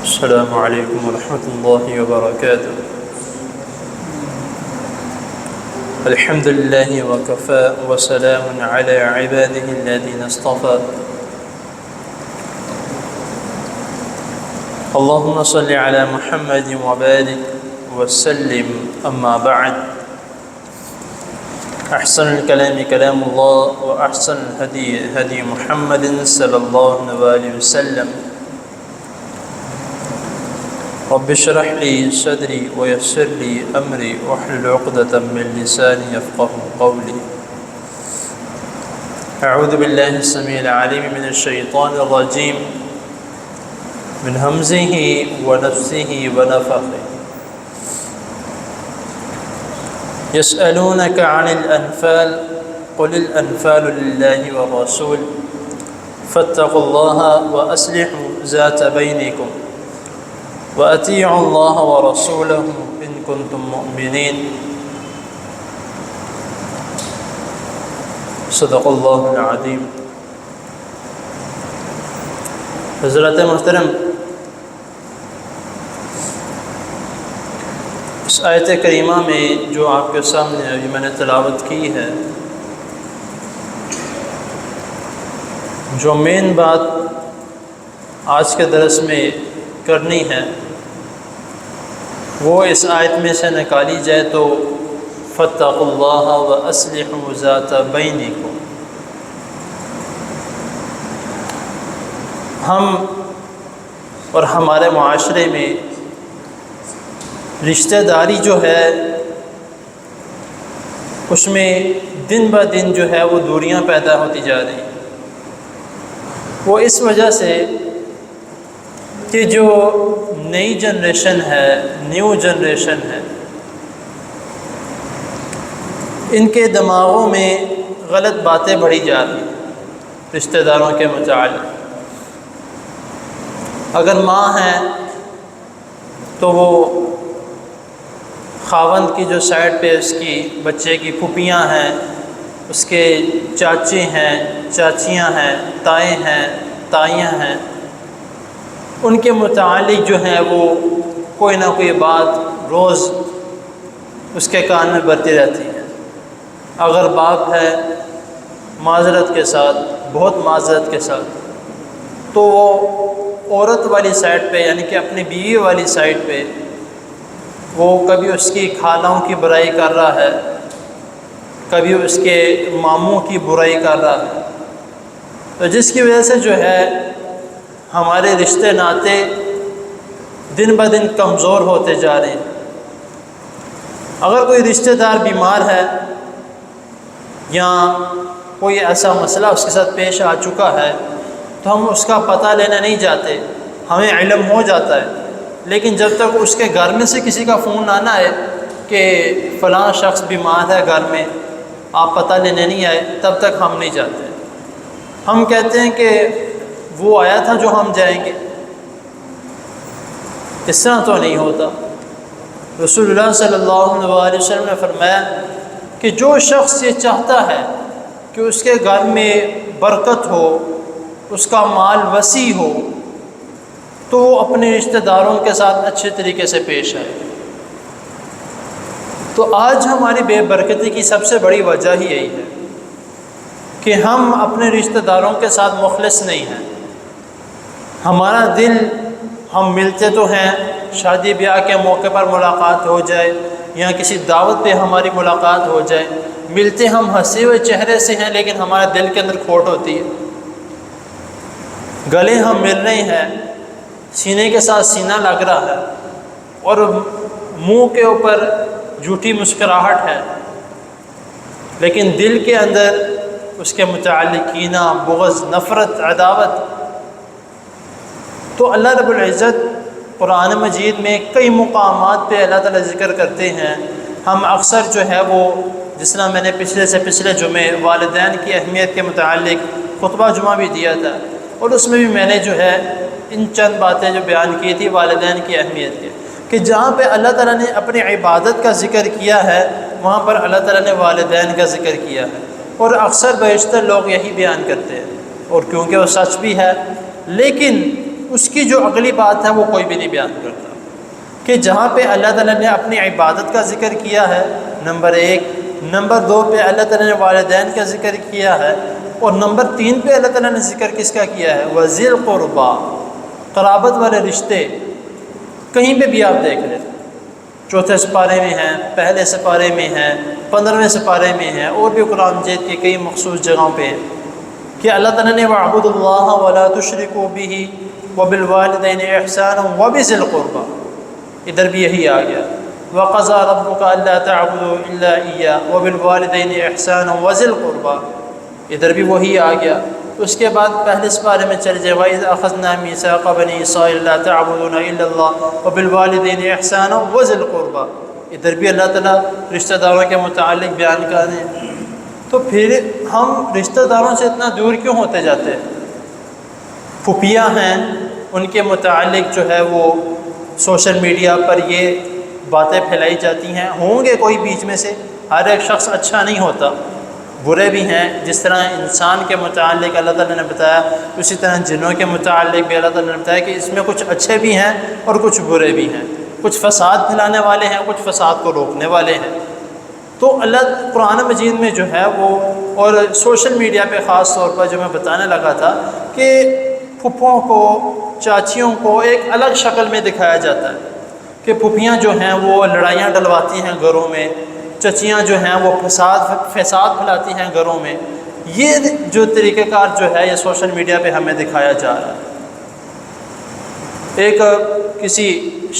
السلام علیکم ورحمۃ اللہ وبرکاتہ۔ الحمد للہ وکفی وسلام علی عبادہ الذین اصطفی۔ اللہم صل علی محمد وبارک وسلم، اما بعد۔ احسن الکلام کلام اللہ واحسن الہدی ہدی محمد صلی اللہ علیہ وسلم۔ رب اشرح لي صدري ويسر لي أمري واحلل عقدة من لساني يفقهوا قولي۔ أعوذ بالله السميع العليم من الشيطان الرجيم من همزه ونفسه ونفخه۔ يسألونك عن الأنفال قل الأنفال لله والرسول فاتقوا الله وأصلحوا ذات بينكم وَأَطِيعُوا اللَّهَ وَرَسُولَهُ إِن كُنتُم مُؤْمِنِينَ۔ صدق اللہ العظیم۔ حضرات محترم، اس آیت کریمہ میں جو آپ کے سامنے ابھی میں نے تلاوت کی ہے، جو مین بات آج کے درس میں کرنی ہے وہ اس آیت میں سے نکالی جائے تو فاتقوا اللہ واصلحوا ذات بینکم۔ ہم اور ہمارے معاشرے میں رشتہ داری جو ہے اس میں دن بہ دن جو ہے وہ دوریاں پیدا ہوتی جا رہی ہیں۔ وہ اس وجہ سے کہ جو نئی جنریشن ہے، نیو جنریشن ہے، ان کے دماغوں میں غلط باتیں بڑھی جا رہی ہیں رشتہ داروں کے متعلق۔ اگر ماں ہیں تو وہ خاوند کی جو سائڈ پہ اس کی بچے کی پھوپھیاں ہیں، اس کے چاچے ہیں، چاچیاں ہیں، تائیں ہیں، تائیاں ہیں، ان کے متعلق جو ہیں وہ کوئی نہ کوئی بات روز اس کے کان میں برتی رہتی ہے۔ اگر باپ ہے معذرت کے ساتھ، بہت معذرت کے ساتھ، تو وہ عورت والی سائڈ پہ یعنی کہ اپنی بیوی والی سائڈ پہ وہ کبھی اس کی خالوں کی برائی کر رہا ہے، کبھی اس کے ماموں کی برائی کر رہا ہے، تو جس کی وجہ سے جو ہے ہمارے رشتے ناتے دن بہ دن کمزور ہوتے جا رہے ہیں۔ اگر کوئی رشتہ دار بیمار ہے یا کوئی ایسا مسئلہ اس کے ساتھ پیش آ چکا ہے تو ہم اس کا پتہ لینے نہیں جاتے، ہمیں علم ہو جاتا ہے، لیکن جب تک اس کے گھر میں سے کسی کا فون نہ آئے کہ فلاں شخص بیمار ہے گھر میں، آپ پتہ لینے نہیں آئے، تب تک ہم نہیں جاتے۔ ہم کہتے ہیں کہ وہ آیا تھا جو ہم جائیں گے، اس طرح تو نہیں ہوتا۔ رسول اللہ صلی اللہ علیہ وسلم نے فرمایا کہ جو شخص یہ چاہتا ہے کہ اس کے گھر میں برکت ہو، اس کا مال وسیع ہو، تو وہ اپنے رشتہ داروں کے ساتھ اچھے طریقے سے پیش آئے۔ تو آج ہماری بے برکتی کی سب سے بڑی وجہ ہی یہی ہے کہ ہم اپنے رشتہ داروں کے ساتھ مخلص نہیں ہیں۔ ہمارا دل، ہم ملتے تو ہیں، شادی بیاہ کے موقع پر ملاقات ہو جائے یا کسی دعوت پہ ہماری ملاقات ہو جائے، ملتے ہم ہنسے ہوئے چہرے سے ہیں لیکن ہمارے دل کے اندر کھوٹ ہوتی ہے۔ گلے ہم مل رہے ہیں، سینے کے ساتھ سینہ لگ رہا ہے اور منہ کے اوپر جھوٹی مسکراہٹ ہے، لیکن دل کے اندر اس کے متعلق کینہ، بغض، نفرت، عداوت۔ تو اللہ رب العزت قرآن مجید میں کئی مقامات پہ اللہ تعالیٰ ذکر کرتے ہیں۔ ہم اکثر جو ہے وہ، جس طرح میں نے پچھلے جمعے والدین کی اہمیت کے متعلق خطبہ جمعہ بھی دیا تھا، اور اس میں بھی میں نے جو ہے ان چند باتیں جو بیان کی تھی والدین کی اہمیت کے، کہ جہاں پہ اللہ تعالیٰ نے اپنی عبادت کا ذکر کیا ہے وہاں پر اللہ تعالیٰ نے والدین کا ذکر کیا ہے، اور اکثر بیشتر لوگ یہی بیان کرتے ہیں، اور کیونکہ وہ سچ بھی ہے، لیکن اس کی جو اگلی بات ہے وہ کوئی بھی نہیں بیان کرتا، کہ جہاں پہ اللہ تعالیٰ نے اپنی عبادت کا ذکر کیا ہے نمبر 1، نمبر 2 پہ اللہ تعالیٰ نے والدین کا ذکر کیا ہے، اور نمبر 3 پہ اللہ تعالیٰ نے ذکر کس کا کیا ہے؟ وذی القربیٰ، قرابت والے رشتے۔ کہیں پہ بھی آپ دیکھ لیں، چوتھے سپارے میں ہیں، پہلے سپارے میں ہیں، 15ویں سپارے میں ہیں، اور بھی قرآن مجید کی کئی مخصوص جگہوں پہ ہیں کہ اللہ تعالیٰ نے وَاعْبُدُوا اللَّهَ وَلَا تُشْرِكُوا بِهِ وَبِالْوَالِدَيْنِ إِحْسَانًا وَبِذِي الْقُرْبَىٰ، ادھر بھی یہی آ گیا وَقَضَىٰ رَبُّكَ أَلَّا تَعْبُدُوا إِلَّا إِيَّاهُ وَبِالْوَالِدَيْنِ إِحْسَانًا وَذِي الْقُرْبَىٰ، ادھر بھی وہی آ گیا۔ اس کے بعد پہلے سپارے میں چلے جائے وَإِذْ أَخَذْنَا مِيثَاقَ بَنِي إِسْرَائِيلَ لَا تَعْبُدُونَ إِلَّا اللَّهَ وَبِالْوَالِدَيْنِ إِحْسَانًا وَذِي الْقُرْبَىٰ، ادھر بھی اللہ تعالیٰ رشتہ داروں کے متعلق بیان کر رہے ہیں۔ تو پھر ہم رشتہ داروں سے اتنا دور کیوں ہوتے جاتے ہیں؟ پھوپھیاں ہیں، ان کے متعلق جو ہے وہ سوشل میڈیا پر یہ باتیں پھیلائی جاتی ہیں، ہوں گے کوئی بیچ میں سے، ہر ایک شخص اچھا نہیں ہوتا، برے بھی ہیں۔ جس طرح انسان کے متعلق اللہ تعالیٰ نے بتایا، اسی طرح جنوں کے متعلق بھی اللہ تعالیٰ نے بتایا کہ اس میں کچھ اچھے بھی ہیں اور کچھ برے بھی ہیں، کچھ فساد پھیلانے والے ہیں، کچھ فساد کو روکنے والے ہیں۔ تو اللہ قرآن مجید میں جو ہے وہ، اور سوشل میڈیا پہ خاص طور پر جو میں بتانے لگا تھا کہ پھپھوں کو، چاچیوں کو ایک الگ شکل میں دکھایا جاتا ہے کہ پھوپھیاں جو ہیں وہ لڑائیاں ڈلواتی ہیں گھروں میں، چچیاں جو ہیں وہ فساد پھیلاتی ہیں گھروں میں۔ یہ جو طریقہ کار جو ہے یہ سوشل میڈیا پہ ہمیں دکھایا جا رہا ہے۔ ایک کسی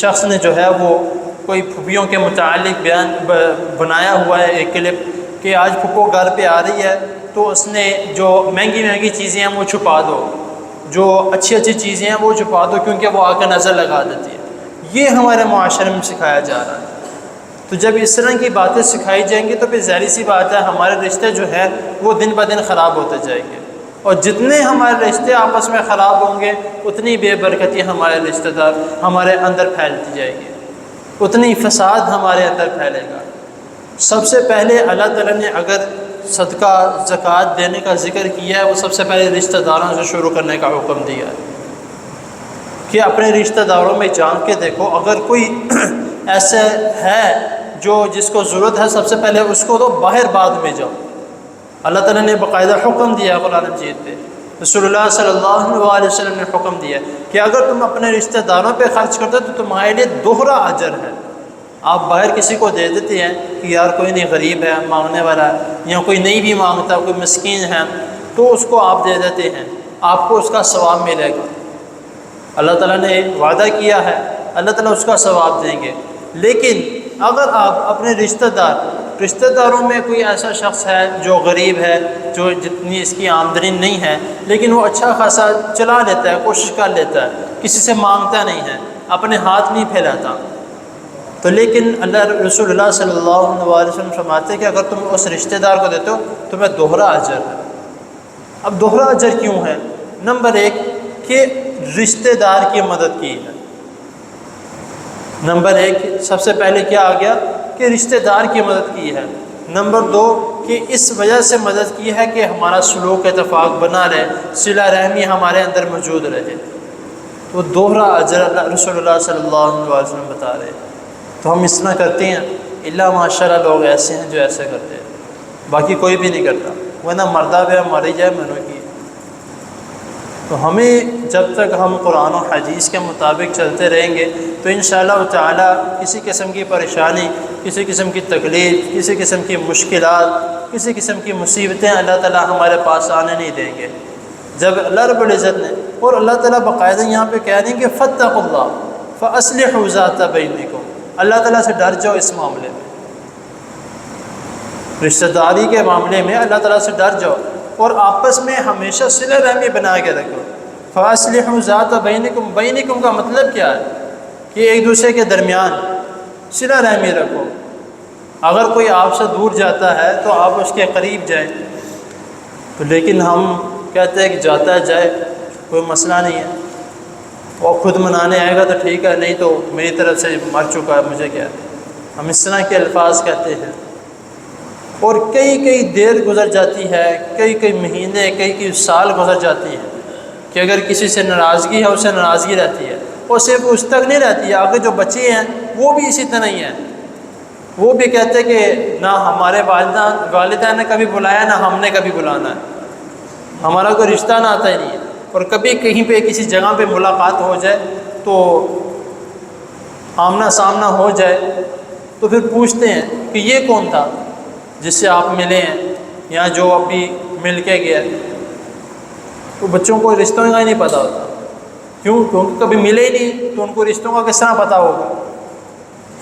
شخص نے جو ہے وہ کوئی پھوپھیوں کے متعلق بیان بنایا ہوا ہے ایک کلپ کہ آج پھوپھو گھر پہ آ رہی ہے تو اس نے جو مہنگی مہنگی چیزیں ہیں وہ چھپا دو، جو اچھی اچھی چیزیں ہیں وہ چھپا دو، کیونکہ وہ آ کر نظر لگا دیتی ہے۔ یہ ہمارے معاشرے میں سکھایا جا رہا ہے۔ تو جب اس طرح کی باتیں سکھائی جائیں گی تو پھر ظاہر سی بات ہے ہمارے رشتے جو ہیں وہ دن بہ دن خراب ہوتے جائیں گے، اور جتنے ہمارے رشتے آپس میں خراب ہوں گے اتنی بے برکتی ہمارے رشتہ دار ہمارے اندر پھیلتی جائے گی، اتنی فساد ہمارے اندر پھیلے گا۔ سب سے پہلے اللہ تعالیٰ نے اگر صدقہ زکوٰۃ دینے کا ذکر کیا ہے، وہ سب سے پہلے رشتہ داروں سے شروع کرنے کا حکم دیا ہے کہ اپنے رشتہ داروں میں جان کے دیکھو، اگر کوئی ایسا ہے جو جس کو ضرورت ہے، سب سے پہلے اس کو تو باہر بعد میں جاؤ۔ اللہ تعالیٰ نے باقاعدہ حکم دیا ہے قرآن مجید پہ، رسول اللہ صلی اللہ علیہ وسلم نے حکم دیا کہ اگر تم اپنے رشتہ داروں پہ خرچ کرتے تو تمہارے لیے دوہرا اجر ہے۔ آپ باہر کسی کو دے دیتے ہیں کہ یار کوئی نہیں، غریب ہے، مانگنے والا ہے، یا کوئی نہیں بھی مانگتا، کوئی مسکین ہے، تو اس کو آپ دے دیتے ہیں، آپ کو اس کا ثواب ملے گا۔ اللہ تعالیٰ نے وعدہ کیا ہے، اللہ تعالیٰ اس کا ثواب دیں گے۔ لیکن اگر آپ اپنے رشتہ داروں میں کوئی ایسا شخص ہے جو غریب ہے، جو جتنی اس کی آمدنی نہیں ہے، لیکن وہ اچھا خاصا چلا لیتا ہے، کوشش کر لیتا ہے، کسی سے مانگتا نہیں ہے، اپنے ہاتھ نہیں پھیلاتا، تو لیکن اللہ رسول اللہ صلی اللہ علیہ وسلم فرماتے ہیں کہ اگر تم اس رشتہ دار کو دیتے ہو تمہیں دوہرا اجر ہے۔ اب دوہرا اجر کیوں ہے؟ نمبر 1 کہ رشتہ دار کی مدد کی ہے۔ نمبر 1 سب سے پہلے کیا آ گیا کہ رشتہ دار کی مدد کی ہے۔ نمبر 2 کہ اس وجہ سے مدد کی ہے کہ ہمارا سلوک اتفاق بنا رہے، صلہ رحمی ہمارے اندر موجود رہے، تو دوہرا اجر اللہ رسول اللہ صلی اللہ علیہ وسلم بتا رہے ہیں۔ تو ہم اس طرح کرتے ہیں، اللہ ماشاء اللہ لوگ ایسے ہیں جو ایسے کرتے ہیں، باقی کوئی بھی نہیں کرتا، ورنہ مردہ بھی ماری جائے منو کی۔ تو ہمیں جب تک ہم قرآن و حدیث کے مطابق چلتے رہیں گے تو انشاءاللہ تعالی کسی قسم کی پریشانی، کسی قسم کی تکلیف، کسی قسم کی مشکلات، کسی قسم کی مصیبتیں اللہ تعالی ہمارے پاس آنے نہیں دیں گے۔ جب اللہ رب العزت نے، اور اللہ تعالیٰ باقاعدہ یہاں پہ کہہ رہے ہیں کہ فاتقوا اللہ فاصلحوا ذات بینکم، اللہ تعالیٰ سے ڈر جاؤ اس معاملے میں، رشتہ داری کے معاملے میں اللہ تعالیٰ سے ڈر جاؤ، اور آپس میں ہمیشہ صلہ رحمی بنا کے رکھو۔ فاصلحوا ذات بینکم، بینکم کا مطلب کیا ہے کہ ایک دوسرے کے درمیان صلہ رحمی رکھو۔ اگر کوئی آپ سے دور جاتا ہے تو آپ اس کے قریب جائیں، تو لیکن ہم کہتے ہیں کہ جاتا ہے جائے، کوئی مسئلہ نہیں ہے، وہ خود منانے آئے گا تو ٹھیک ہے، نہیں تو میری طرف سے مر چکا ہے، مجھے کیا ہے۔ ہم اس طرح کے الفاظ کہتے ہیں، اور کئی دیر گزر جاتی ہے، کئی مہینے، کئی سال گزر جاتی ہیں کہ کہ اگر کسی سے ناراضگی ہے اسے ناراضگی رہتی ہے، اور صرف اس تک نہیں رہتی ہے، آگے جو بچے ہیں وہ بھی اسی طرح ہی ہیں، وہ بھی کہتے کہ نہ ہمارے والدین نے کبھی بلایا، نہ ہم نے کبھی بلانا ہے، ہمارا کوئی رشتہ نہ آتا ہی نہیں ہے، اور کبھی کہیں پہ کسی جگہ پہ ملاقات ہو جائے تو آمنا سامنا ہو جائے تو پھر پوچھتے ہیں کہ یہ کون تھا جس سے آپ ملے ہیں یا جو ابھی مل کے گیا۔ تو بچوں کو رشتوں کا ہی نہیں پتہ ہوتا، کیونکہ کبھی ملے ہی نہیں تو ان کو رشتوں کا کس طرح پتہ ہوگا۔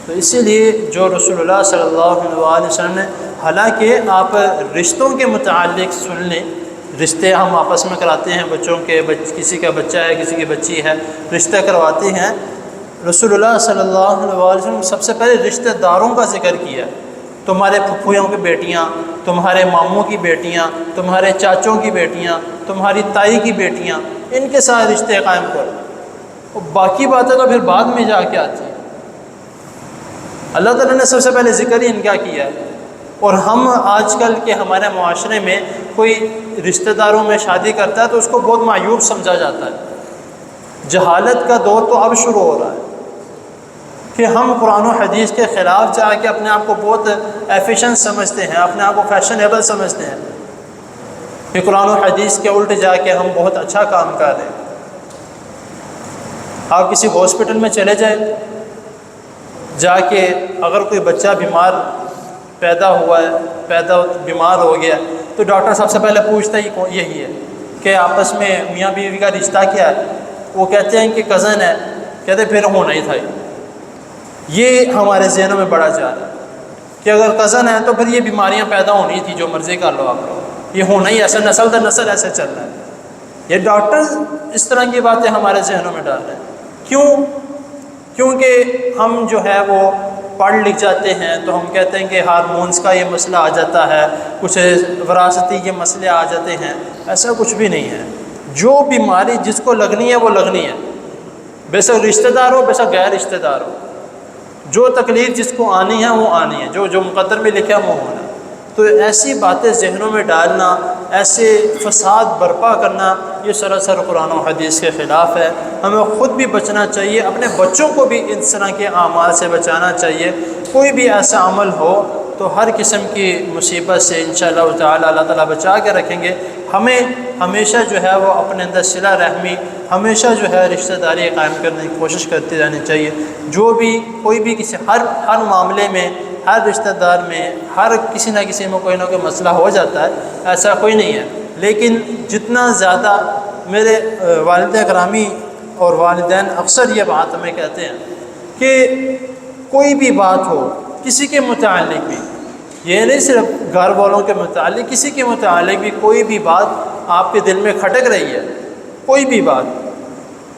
تو اسی لیے جو رسول اللہ صلی اللہ علیہ وسلم نے، حالانکہ آپ رشتوں کے متعلق سن لیں، رشتے ہم آپس میں کراتے ہیں، بچوں کے کسی کا بچہ ہے کسی کی بچی ہے، رشتہ کرواتے ہیں، رسول اللہ صلی اللہ علیہ وسلم سب سے پہلے رشتہ داروں کا ذکر کیا، تمہارے پھپھویوں کی بیٹیاں، تمہارے ماموں کی بیٹیاں، تمہارے چاچوں کی بیٹیاں، تمہاری تائی کی بیٹیاں، ان کے ساتھ رشتے قائم کرو، اور باقی باتیں تو پھر بعد میں جا کے آتی ہیں۔ اللہ تعالیٰ نے سب سے پہلے ذکر ہی ان کا کیا ہے، اور ہم آج کل کے ہمارے معاشرے میں کوئی رشتہ داروں میں شادی کرتا ہے تو اس کو بہت معیوب سمجھا جاتا ہے۔ جہالت کا دور تو اب شروع ہو رہا ہے کہ ہم قرآن و حدیث کے خلاف جا کے اپنے آپ کو بہت ایفیشنٹ سمجھتے ہیں، اپنے آپ کو فیشنیبل سمجھتے ہیں کہ قرآن و حدیث کے الٹ جا کے ہم بہت اچھا کام کر رہے ہیں۔ آپ کسی ہاسپٹل میں چلے جائیں، جا کے اگر کوئی بچہ بیمار پیدا ہوا ہے، بیمار ہو گیا، تو ڈاکٹر سب سے پہلے پوچھتا ہی یہی ہے کہ آپس میں میاں بیوی کا رشتہ کیا ہے؟ وہ کہتے ہیں کہ کزن ہے، کہتے پھر ہونا ہی تھا۔ یہ ہمارے ذہنوں میں بڑا جا رہا ہے کہ اگر کزن ہے تو پھر یہ بیماریاں پیدا ہونی تھی، جو مرضی کر لو آپ لوگ، یہ ہونا ہی ایسا، نسل در نسل ایسے چل رہا ہے۔ یہ ڈاکٹر اس طرح کی باتیں ہمارے ذہنوں میں ڈال رہے ہیں، کیونکہ ہم جو ہے وہ پڑھ لکھ جاتے ہیں تو ہم کہتے ہیں کہ ہارمونز کا یہ مسئلہ آ جاتا ہے، کچھ وراثتی یہ مسئلے آ جاتے ہیں۔ ایسا کچھ بھی نہیں ہے، جو بیماری جس کو لگنی ہے وہ لگنی ہے، بے شک رشتہ دار ہو بے شک غیر رشتہ دار ہو، جو تکلیف جس کو آنی ہے وہ آنی ہے، جو مقدر میں لکھا ہے وہ ہونا ہے۔ تو ایسی باتیں ذہنوں میں ڈالنا، ایسے فساد برپا کرنا، یہ سراسر قرآن و حدیث کے خلاف ہے۔ ہمیں خود بھی بچنا چاہیے، اپنے بچوں کو بھی اس طرح کے اعمال سے بچانا چاہیے۔ کوئی بھی ایسا عمل ہو تو ہر قسم کی مصیبت سے انشاءاللہ تعالی اللہ تعالیٰ بچا کے رکھیں گے۔ ہمیں ہمیشہ جو ہے وہ اپنے اندر صلہ رحمی، ہمیشہ جو ہے رشتہ داری قائم کرنے کی کوشش کرتے رہنی چاہیے۔ جو بھی کوئی بھی کسی ہر معاملے میں، ہر رشتہ دار میں، ہر کسی نہ کسی میں کوئی نہ کوئی مسئلہ ہو جاتا ہے، ایسا کوئی نہیں ہے، لیکن جتنا زیادہ میرے والد گرامی اور والدین اکثر یہ بات ہمیں کہتے ہیں کہ کوئی بھی بات ہو کسی کے متعلق بھی، یہ نہیں صرف گھر والوں کے متعلق، کسی کے متعلق بھی کوئی بھی بات آپ کے دل میں کھٹک رہی ہے، کوئی بھی بات،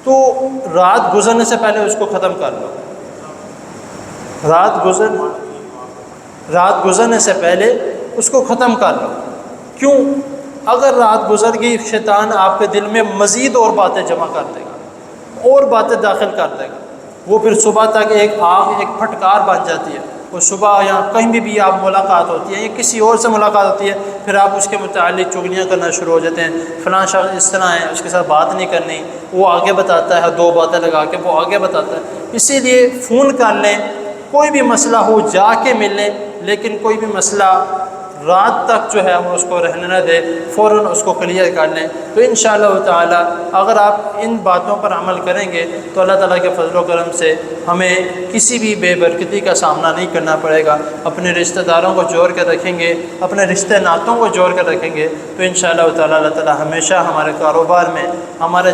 تو رات گزرنے سے پہلے اس کو ختم کر لو۔ رات گزرنے سے پہلے اس کو ختم کر لو۔ کیوں؟ اگر رات گزر گئی، شیطان آپ کے دل میں مزید اور باتیں جمع کر دے گا، اور باتیں داخل کر دے گا، وہ پھر صبح تک ایک آگ، ایک پھٹکار بن جاتی ہے۔ وہ صبح یا کہیں بھی آپ ملاقات ہوتی ہے یا کسی اور سے ملاقات ہوتی ہے، پھر آپ اس کے متعلق چغلیاں کرنا شروع ہو جاتے ہیں، فلاں شخص اس طرح ہے، اس کے ساتھ بات نہیں کرنی، وہ آگے بتاتا ہے، دو باتیں لگا کے وہ آگے بتاتا ہے۔ اسی لیے فون کر لیں، کوئی بھی مسئلہ ہو جا کے مل لیں، لیکن کوئی بھی مسئلہ رات تک جو ہے وہ اس کو رہنے نہ دے، فوراً اس کو کلیئر کر لیں۔ تو انشاءاللہ تعالی اگر آپ ان باتوں پر عمل کریں گے تو اللہ تعالیٰ کے فضل و کرم سے ہمیں کسی بھی بے برکتی کا سامنا نہیں کرنا پڑے گا۔ اپنے رشتہ داروں کو جوڑ کر رکھیں گے، اپنے رشتہ ناتوں کو جوڑ کر رکھیں گے تو انشاءاللہ تعالی اللہ تعالیٰ ہمیشہ ہمارے کاروبار میں، ہمارے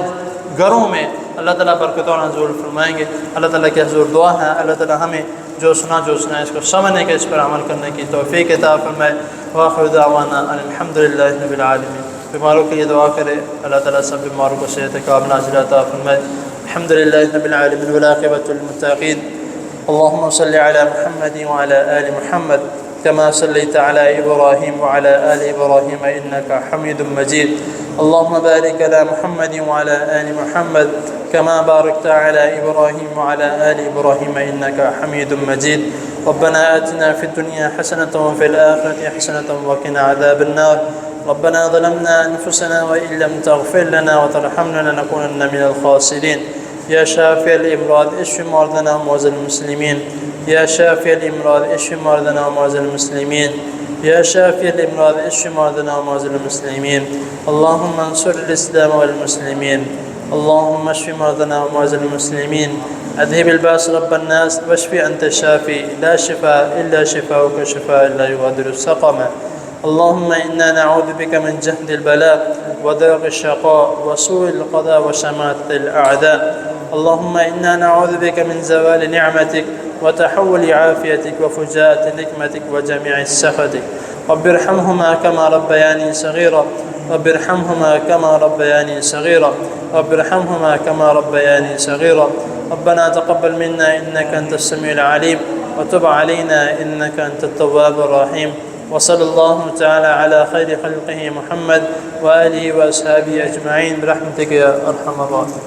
گھروں میں اللہ تعالیٰ برکتوں نازل فرمائیں گے۔ اللہ تعالیٰ کی حضور دعا ہے اللہ تعالیٰ ہمیں جو سنا ہے اس کو سمجھنے کے، اس پر عمل کرنے کی توفیق عطا فرمائے۔ وآخر دعوانا ان الحمدللہ رب العالمین۔ بیماروں کے لیے دعا کرے، اللہ تعالیٰ سب بیماروں کو صحت کاملہ عاجلہ عطا فرمائے۔ الحمدللہ رب العالمین والعاقبۃ للمتقین۔ اللهم صل على محمد وعلى آل محمد كما صليت على إبراهيم وعلى آل إبراهيم إنك حميد مجيد. اللهم بارك على محمد وعلى آل محمد كما باركت على إبراهيم وعلى آل إبراهيم إنك حميد مجيد. ربنا آتنا في الدنيا حسنة وفي الآخرة حسنة وقنا عذاب النار. ربنا ظلمنا أنفسنا وإن لم تغفر لنا وترحمنا لنكونن من الخاسرين. يا شافي الأمراض اشف مرضنا ومرضى المسلمين. يا شافي الأمراض اشف مرضنا ومرضى المسلمين. يا شافي الأمراض اشف مرضنا ومرضى المسلمين. اللهم انصر الإسلام والمسلمين. اللهم اشف مرضنا ومرضى المسلمين. أذهب الباس رب الناس واشف أنت الشافي لا شفاء إلا شفاؤك شفاء لا يغادر سقما. اللهم إنا نعوذ بك من جهد البلاء ودرك الشقاء وسوء القضاء وشماتة الأعداء. اللهم إنا نعوذ بك من زوال نعمتك وتحول عافيتك وفجاءة نقمتك وجميع سخطك. رب ارحمهما كما ربياني صغيرا. رب ارحمهما كما ربياني صغيرا. رب ارحمهما كما ربياني صغيرا. ربنا تقبل منا إنك أنت السميع العليم وتب علينا إنك أنت التواب الرحيم. وصلى الله تعالى على خير خلقه محمد وآله وأصحابه أجمعين برحمتك يا أرحم الراحمين.